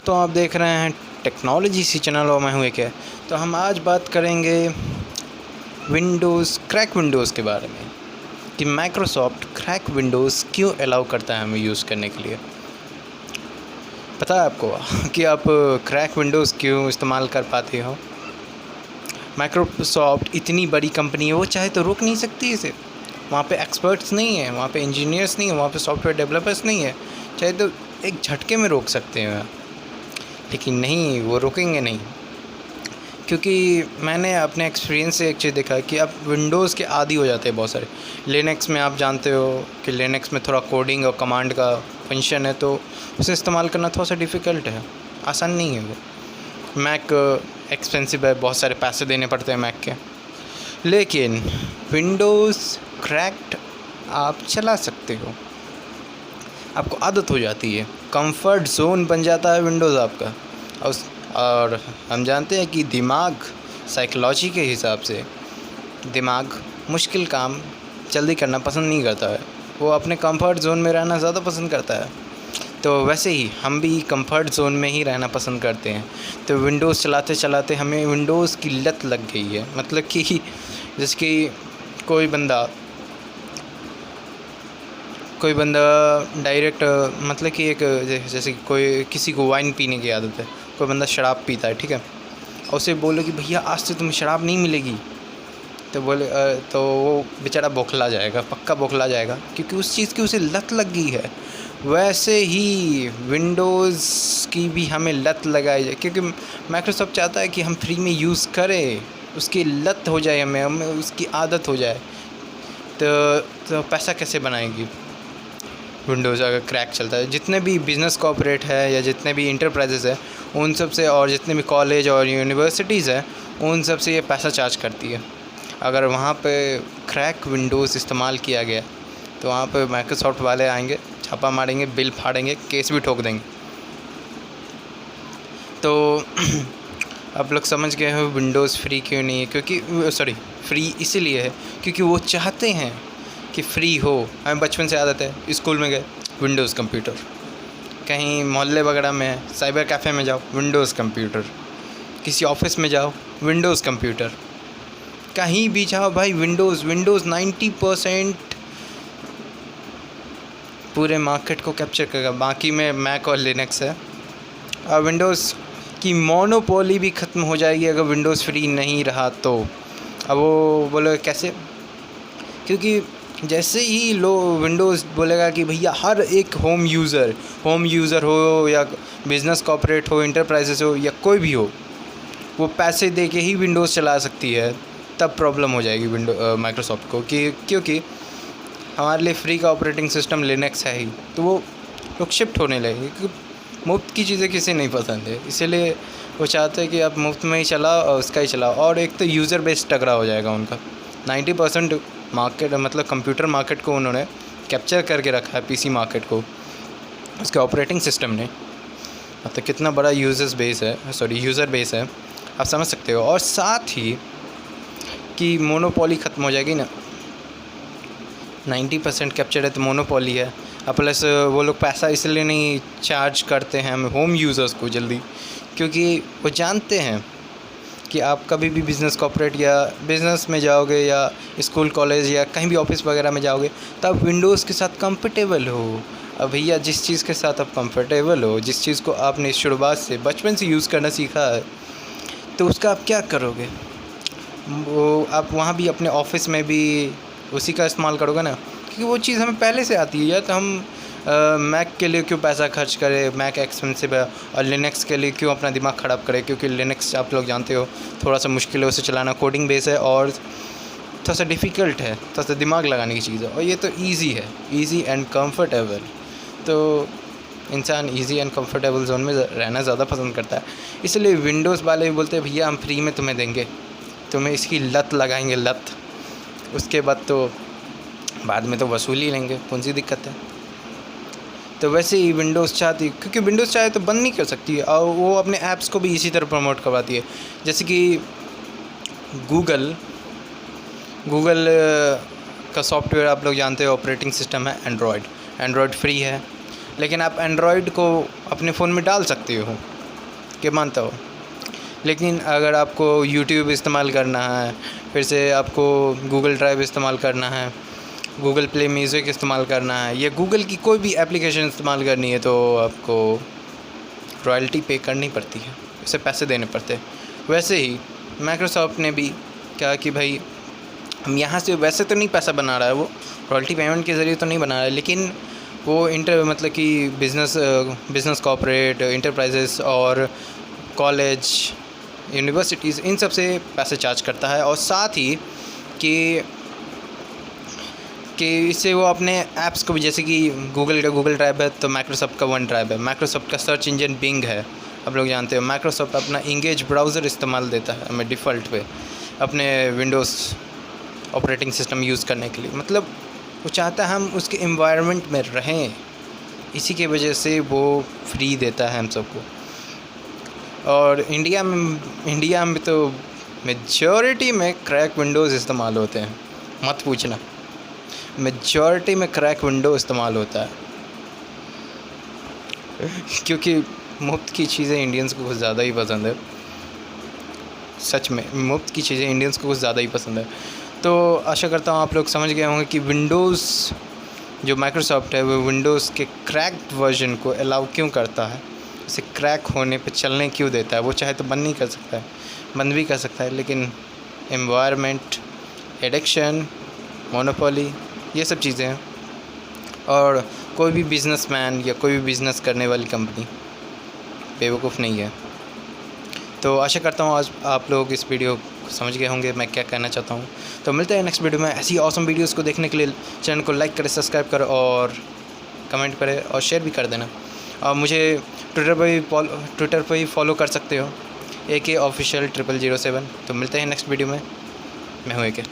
दोस्तों आप देख रहे हैं टेक्नोलॉजी सी चैनल और मैं हूँ एक है। तो हम आज बात करेंगे क्रैक विंडोज़ के बारे में कि माइक्रोसॉफ्ट क्रैक विंडोज़ क्यों अलाउ करता है हमें यूज़ करने के लिए। पता है आपको कि आप क्रैक विंडोज़ क्यों इस्तेमाल कर पाते हो? माइक्रोसॉफ्ट इतनी बड़ी कंपनी है, वो चाहे तो रोक नहीं सकती इसे। वहाँ पे एक्सपर्ट्स नहीं है, वहाँ पे इंजीनियर्स नहीं है, वहाँ पे सॉफ्टवेयर डेवलपर्स नहीं है, चाहे तो एक झटके में रोक सकते हैं। लेकिन नहीं, वो रोकेंगे नहीं, क्योंकि मैंने अपने एक्सपीरियंस से एक चीज़ देखा है कि आप विंडोज़ के आदी हो जाते हैं बहुत सारे। लिनक्स में आप जानते हो कि लिनक्स में थोड़ा कोडिंग और कमांड का फंक्शन है, तो उसे इस्तेमाल करना थोड़ा सा डिफ़िकल्ट है, आसान नहीं है वो। मैक एक्सपेंसिव है, बहुत सारे पैसे देने पड़ते हैं मैक के। लेकिन विंडोज़ क्रैक्ड आप चला सकते हो, आपको आदत हो जाती है, कंफर्ट जोन बन जाता है विंडोज़ आपका। और हम जानते हैं कि दिमाग साइकोलॉजी के हिसाब से दिमाग मुश्किल काम जल्दी करना पसंद नहीं करता है, वो अपने कंफर्ट जोन में रहना ज़्यादा पसंद करता है। तो वैसे ही हम भी कंफर्ट जोन में ही रहना पसंद करते हैं। तो विंडोज़ चलाते चलाते हमें विंडोज़ की लत लग गई है। मतलब कि जैसे कि कोई बंदा डायरेक्ट, मतलब कि एक जैसे कोई किसी को वाइन पीने की आदत है, कोई बंदा शराब पीता है, ठीक है, और उसे बोलो कि भैया आज से तुम्हें शराब नहीं मिलेगी, तो बोले तो वो बेचारा बौखला जाएगा, पक्का बौखला जाएगा, क्योंकि उस चीज़ की उसे लत लग गई है। वैसे ही विंडोज़ की भी हमें लत लगाई जाए, क्योंकि माइक्रोसॉफ्ट चाहता है कि हम फ्री में यूज़ करें, उसकी लत हो जाए, हमें उसकी आदत हो जाए। तो पैसा कैसे बनाएगी विंडोज़ अगर क्रैक चलता है? जितने भी बिज़नेस कॉर्पोरेट है या जितने भी इंटरप्राइजेज़ है, उन सब से, और जितने भी कॉलेज और यूनिवर्सिटीज़ हैं, उन सब से ये पैसा चार्ज करती है। अगर वहाँ पे क्रैक विंडोज़ इस्तेमाल किया गया तो वहाँ पे माइक्रोसॉफ्ट वाले आएंगे, छापा मारेंगे, बिल फाड़ेंगे, केस भी ठोक देंगे। तो आप लोग समझ गए हो विंडोज़ फ्री क्यों नहीं है, क्योंकि फ्री इसीलिए है क्योंकि वो चाहते हैं कि फ्री हो। हमें बचपन से आदत है, स्कूल में गए विंडोज़ कंप्यूटर, कहीं मोहल्ले वगैरह में है, साइबर कैफ़े में जाओ विंडोज़ कंप्यूटर, किसी ऑफिस में जाओ विंडोज़ कंप्यूटर, कहीं भी जाओ भाई विंडोज़ 90% पूरे मार्केट को कैप्चर करेगा। बाकी में मैक और लिनक्स है। और विंडोज़ की मोनोपोली भी ख़त्म हो जाएगी अगर विंडोज़ फ्री नहीं रहा तो। अब वो बोलो कैसे? क्योंकि जैसे ही विंडोज़ बोलेगा कि भैया हर एक होम यूज़र हो या बिज़नेस कॉर्पोरेट हो, इंटरप्राइजेस हो या कोई भी हो, वो पैसे दे के ही विंडोज़ चला सकती है, तब प्रॉब्लम हो जाएगी माइक्रोसॉफ्ट को, कि क्योंकि हमारे लिए फ्री का ऑपरेटिंग सिस्टम लिनक्स है ही, तो वो लोग शिफ्ट होने लगेंगे, क्योंकि मुफ्त की चीज़ें किसी नहीं पसंद है। इसीलिए वो चाहते हैं कि आप मुफ्त में ही चलाओ और उसका ही चलाओ। और एक तो यूज़र बेस तगड़ा हो जाएगा उनका। 90% मार्केट, मतलब कंप्यूटर मार्केट को उन्होंने कैप्चर करके रखा है, पीसी मार्केट को, उसके ऑपरेटिंग सिस्टम ने। मतलब कितना बड़ा यूज़र बेस है, आप समझ सकते हो। और साथ ही कि मोनोपोली ख़त्म हो जाएगी ना, 90% कैप्चर है तो मोनोपोली है। और प्लस वो लोग पैसा इसलिए नहीं चार्ज करते हैं हमें होम यूज़र्स को जल्दी, क्योंकि वो जानते हैं कि आप कभी भी बिज़नेस कॉर्पोरेट या बिज़नेस में जाओगे या स्कूल कॉलेज या कहीं भी ऑफिस वगैरह में जाओगे, तो आप विंडोज़ के साथ कंफर्टेबल हो। अब भैया जिस चीज़ के साथ आप कंफर्टेबल हो, जिस चीज़ को आपने शुरुआत से बचपन से यूज़ करना सीखा है, तो उसका आप क्या करोगे? वो आप वहाँ भी अपने ऑफिस में भी उसी का इस्तेमाल करोगे ना, क्योंकि वो चीज़ हमें पहले से आती है। या तो हम मैक के लिए क्यों पैसा खर्च करें, मैक एक्सपेंसिव है, और लिनक्स के लिए क्यों अपना दिमाग ख़राब करें, क्योंकि लिनक्स आप लोग जानते हो थोड़ा सा मुश्किल है उसे चलाना, कोडिंग बेस है और थोड़ा सा डिफ़िकल्ट है, थोड़ा सा दिमाग लगाने की चीज़ है। और ये तो ईज़ी है, ईज़ी एंड कम्फर्टेबल। तो इंसान ईज़ी एंड कम्फर्टेबल जोन में रहना ज़्यादा पसंद करता है। इसलिए विंडोज़ वाले भी बोलते हैं भैया हम फ्री में तुम्हें देंगे, तुम्हें इसकी लत लगाएंगे, लत। उसके बाद तो बाद में तो वसूल ही लेंगे, कौन सी दिक्कत है? तो वैसे ही विंडोज़ चाहती, क्योंकि विंडोज़ चाहे तो बंद नहीं कर सकती है, और वो अपने ऐप्स को भी इसी तरह प्रमोट करवाती है। जैसे कि गूगल का सॉफ्टवेयर आप लोग जानते हो, ऑपरेटिंग सिस्टम है एंड्रॉयड फ्री है, लेकिन आप एंड्रॉयड को अपने फ़ोन में डाल सकते हो, कि मानता हूँ, लेकिन अगर आपको यूट्यूब इस्तेमाल करना है, फिर से आपको गूगल ड्राइव इस्तेमाल करना है, गूगल प्ले म्यूज़िक इस्तेमाल करना है, या गूगल की कोई भी एप्लीकेशन इस्तेमाल करनी है, तो आपको रॉयल्टी पे करनी पड़ती है, उसे पैसे देने पड़ते हैं। वैसे ही माइक्रोसॉफ्ट ने भी कहा कि भाई हम यहाँ से वैसे तो नहीं पैसा बना रहा है, वो रॉयल्टी पेमेंट के ज़रिए तो नहीं बना रहा है, लेकिन वो मतलब कि बिज़नेस कॉर्पोरेट इंटरप्राइजेस और कॉलेज यूनिवर्सिटीज़ इन सब से पैसे चार्ज करता है। और साथ ही कि इससे वो अपने ऐप्स को भी, जैसे कि गूगल का गूगल ड्राइव है तो माइक्रोसॉफ्ट का वन ड्राइव है, माइक्रोसॉफ्ट का सर्च इंजन बिंग है, आप लोग जानते हो। माइक्रोसॉफ्ट अपना इंगेज ब्राउज़र इस्तेमाल देता है हमें डिफ़ॉल्ट पे अपने विंडोज़ ऑपरेटिंग सिस्टम यूज़ करने के लिए। मतलब वो चाहता है हम उसके एनवायरनमेंट में रहें, इसी के वजह से वो फ्री देता है हम सबको। और इंडिया में तो मेजॉरिटी में क्रैक विंडोज़ इस्तेमाल होते हैं, मत पूछना, मेजॉरिटी में क्रैक विंडो इस्तेमाल होता है क्योंकि मुफ्त की चीज़ें इंडियंस को कुछ ज़्यादा ही पसंद है। सच में मुफ्त की चीज़ें इंडियंस को कुछ ज़्यादा ही पसंद है। तो आशा करता हूँ आप लोग समझ गए होंगे कि विंडोज़ जो माइक्रोसॉफ्ट है वो विंडोज़ के क्रैक्ड वर्जन को अलाउ क्यों करता है, इसे क्रैक होने पे चलने क्यों देता है। वो चाहे तो बंद नहीं कर सकता है, बंद भी कर सकता है, लेकिन एनवायरनमेंट, एडिक्शन, मोनोपोली, ये सब चीज़ें हैं। और कोई भी बिजनेसमैन या कोई भी बिज़नेस करने वाली कंपनी बेवकूफ़ नहीं है। तो आशा करता हूँ आज आप लोग इस वीडियो को समझ गए होंगे मैं क्या कहना चाहता हूँ। तो मिलते हैं नेक्स्ट वीडियो में। ऐसी ऑसम वीडियोस को देखने के लिए चैनल को लाइक करें, सब्सक्राइब करें और कमेंट करें और शेयर भी कर देना। और मुझे ट्विटर पर भी फॉलो कर सकते हो, AK Official 0007। तो मिलते हैं नेक्स्ट वीडियो में। मैं हूँ AK।